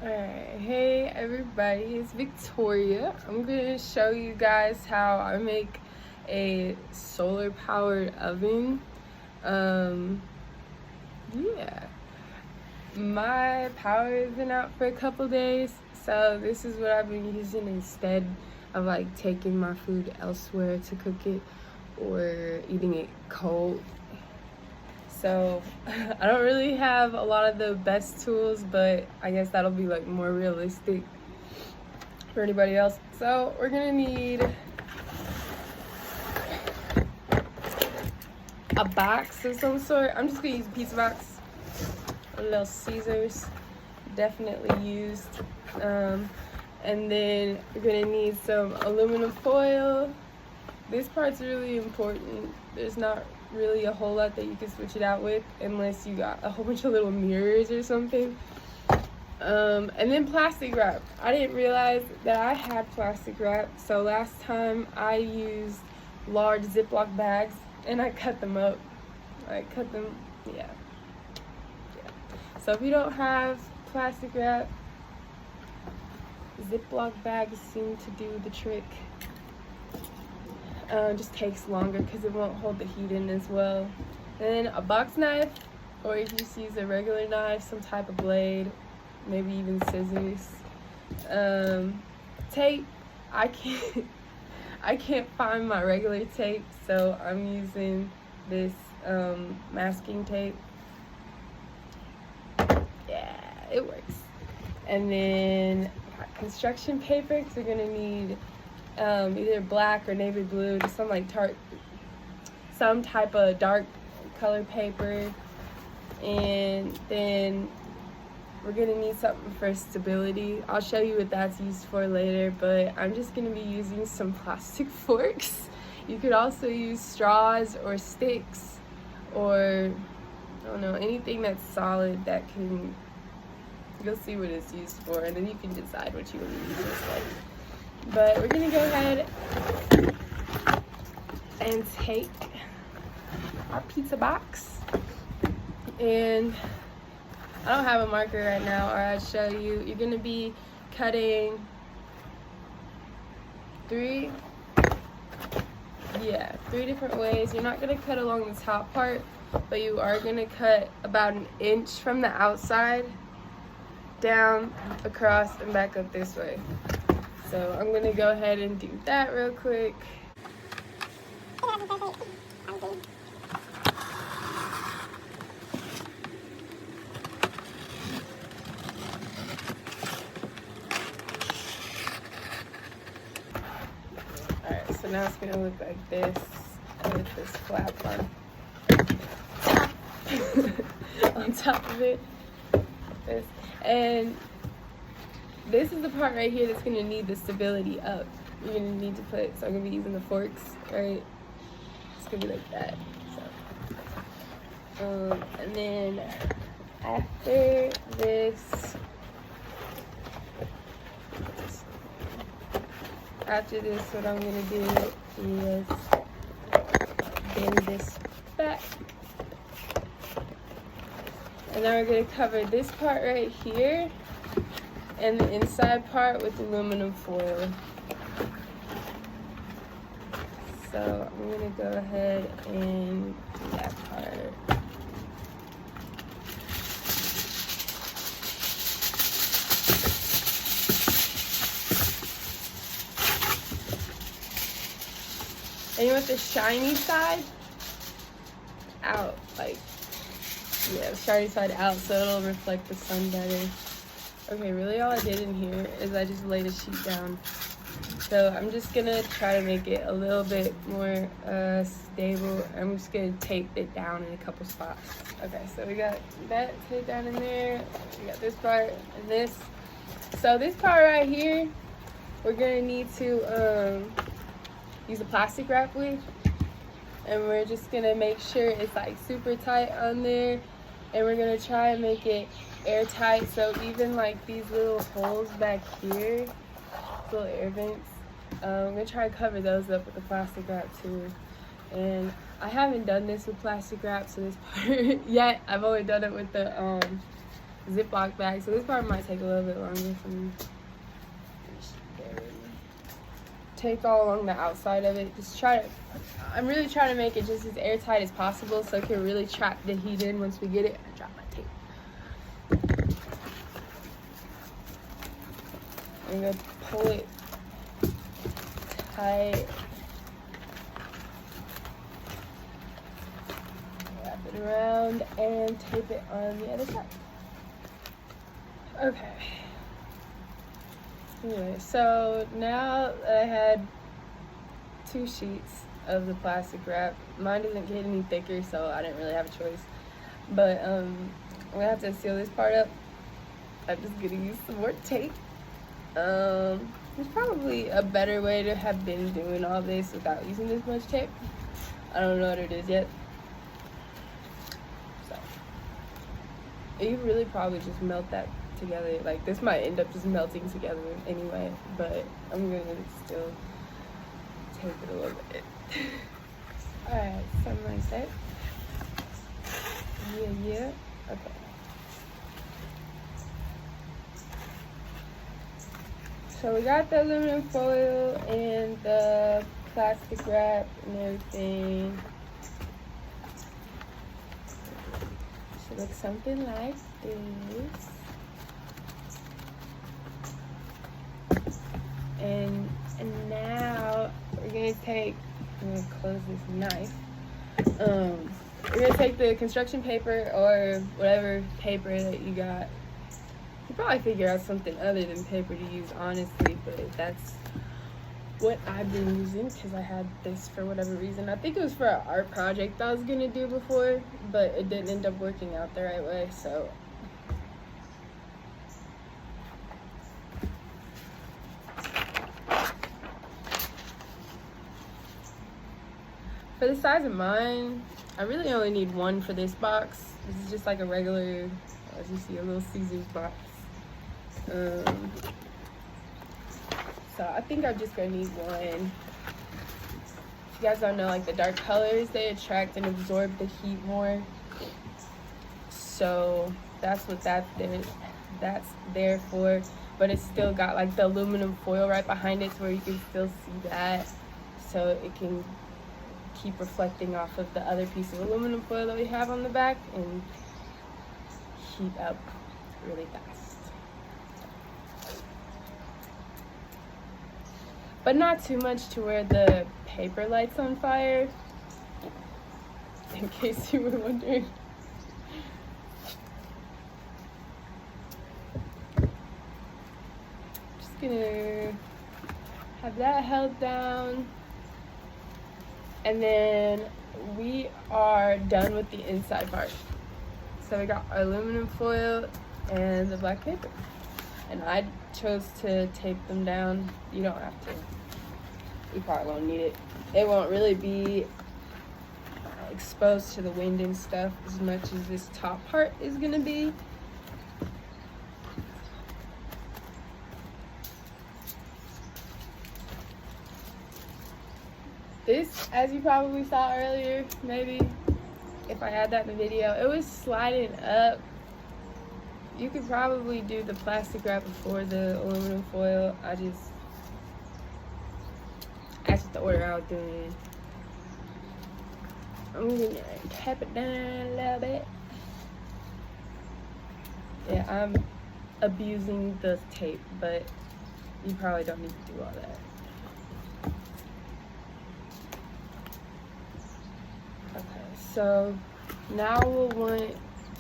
Alright, hey everybody, it's Victoria. I'm gonna show you guys how I make a solar powered oven. Yeah, my power has been out for a couple days, so this is what I've been using instead of like taking my food elsewhere to cook it or eating it cold. So I don't really have a lot of the best tools, but I guess that'll be like more realistic for anybody else. So we're gonna need a box of some sort. I'm just gonna use a pizza box, a Little Caesars, definitely used. And then we're gonna need some aluminum foil. This part's really important. There's not really a whole lot that you can switch it out with unless you got a whole bunch of little mirrors or something. And then plastic wrap. I didn't realize that I had plastic wrap, so last time I used large Ziploc bags and I cut them up. Yeah. So if you don't have plastic wrap, Ziploc bags seem to do the trick. Just takes longer because it won't hold the heat in as well. And then a box knife, or if you just use a regular knife, some type of blade, maybe even scissors. Tape. I can't find my regular tape, so I'm using this masking tape. Yeah, it works. And then construction paper, because we're gonna need either black or navy blue, just some type of dark color paper. And then we're gonna need something for stability. I'll show you what that's used for later, but I'm just gonna be using some plastic forks. You could also use straws or sticks, or I don't know, anything that's solid that can, you'll see what it's used for, and then you can decide what you want to use this like. But we're gonna go ahead and take our pizza box, and I don't have a marker right now, or I'd show you. You're gonna be cutting three different ways. You're not gonna cut along the top part, but you are gonna cut about an inch from the outside down, across, and back up this way. So I'm gonna go ahead and do that real quick. Alright, so now it's gonna look like this with this flap on on top of it. This. And this is the part right here that's gonna need the stability up. You're gonna need to put, so I'm gonna be using the forks, right? It's gonna be like that. So, and then after this, what I'm gonna do is bend this back. And now we're gonna cover this part right here and the inside part with aluminum foil. So I'm gonna go ahead and do that part. And you want the shiny side out, like, yeah, the shiny side out so it'll reflect the sun better. Okay, really all I did in here is I just laid a sheet down. So I'm just gonna try to make it a little bit more stable. I'm just gonna tape it down in a couple spots. Okay, so we got that taped down in there. We got this part and this. So this part right here, we're gonna need to use a plastic wrap with. And we're just gonna make sure it's like super tight on there. And we're gonna try and make it airtight, so even like these little holes back here, little air vents, I'm gonna try and cover those up with the plastic wrap too. And I haven't done this with plastic wrap, so this part yet. I've only done it with the Ziploc bag, so this part might take a little bit longer for me. Take all along the outside of it. Just try to, I'm really trying to make it just as airtight as possible so it can really trap the heat in once we get it. I drop my tape. I'm gonna pull it tight. Wrap it around and tape it on the other side. Okay. Anyway, so now that I had 2 sheets of the plastic wrap, mine doesn't get any thicker, so I didn't really have a choice. But I'm gonna have to seal this part up. I'm just gonna use some more tape. There's probably a better way to have been doing all this without using this much tape. I don't know what it is yet. So you really probably just melt that together. Like, this might end up just melting together anyway, but I'm gonna still tape it a little bit. Alright, something like that. Yeah, okay. So we got the aluminum foil and the plastic wrap and everything. Should look something like this. And now we're gonna take, I'm gonna close this knife. We're gonna take the construction paper or whatever paper that you got. You probably figure out something other than paper to use, honestly, but that's what I've been using because I had this for whatever reason. I think it was for an art project I was gonna do before, but it didn't end up working out the right way, so. For the size of mine, I really only need 1 for this box. This is just like a regular, as you see, a little Caesar's box. So I think I'm just gonna need 1. If you guys don't know, like the dark colors, they attract and absorb the heat more. So that's what that's there for. But it's still got like the aluminum foil right behind it, so where you can still see that, so it can keep reflecting off of the other piece of aluminum foil that we have on the back and heat up really fast. But not too much to where the paper lights on fire, in case you were wondering. Just gonna have that held down. And then we are done with the inside part. So we got our aluminum foil and the black paper. And I chose to tape them down. You don't have to. You probably won't need it. It won't really be exposed to the wind and stuff as much as this top part is gonna be. This, as you probably saw earlier, maybe, if I had that in the video, it was sliding up. You could probably do the plastic wrap before the aluminum foil. That's the order I was doing. I'm gonna tap it down a little bit. Yeah, I'm abusing the tape, but you probably don't need to do all that. So now we'll want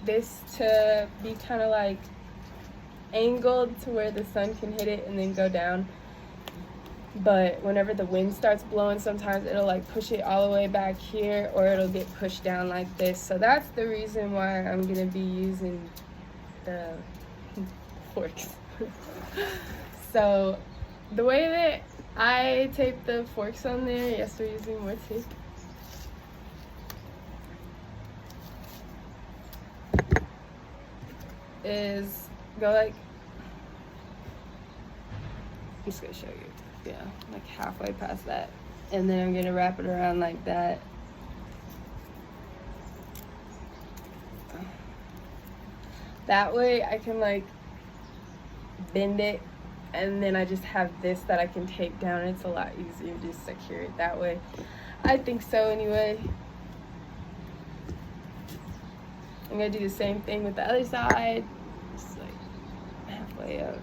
this to be kind of like angled to where the sun can hit it and then go down. But whenever the wind starts blowing, sometimes it'll like push it all the way back here, or it'll get pushed down like this. So that's the reason why I'm gonna be using the forks. So the way that I tape the forks on there, yes, we're using more tape. Is go like, I'm just gonna show you, yeah, like halfway past that, and then I'm gonna wrap it around like that. That way I can like bend it, and then I just have this that I can take down. It's a lot easier to secure it that way. I think so anyway. I'm gonna do the same thing with the other side. Just like halfway up.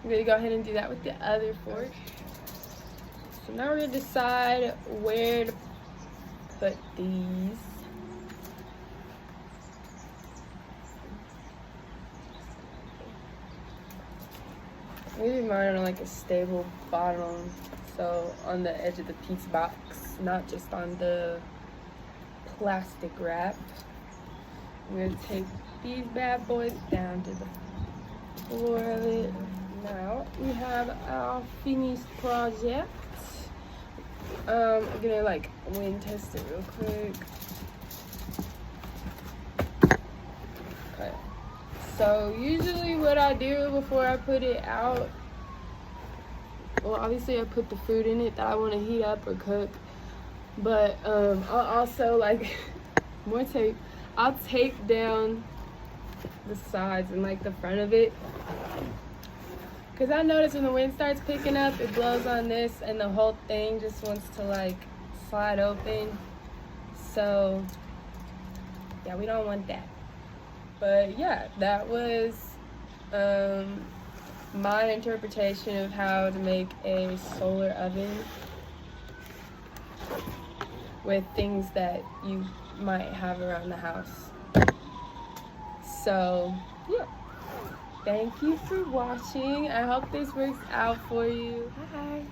I'm gonna go ahead and do that with the other fork. So now we're gonna decide where to put these. Maybe mine on like a stable bottom, so on the edge of the pizza box, not just on the plastic wrap. I'm gonna take these bad boys down to the floor of it. Now we have our finished project. I'm gonna like wind test it real quick. Okay. So usually what I do before I put it out, well obviously I put the food in it that I want to heat up or cook, but I'll also like more tape. I'll tape down the sides and like the front of it, because I notice when the wind starts picking up, it blows on this and the whole thing just wants to like slide open. So yeah, we don't want that. But yeah, that was my interpretation of how to make a solar oven with things that you might have around the house. So yeah, thank you for watching. I hope this works out for you. Bye.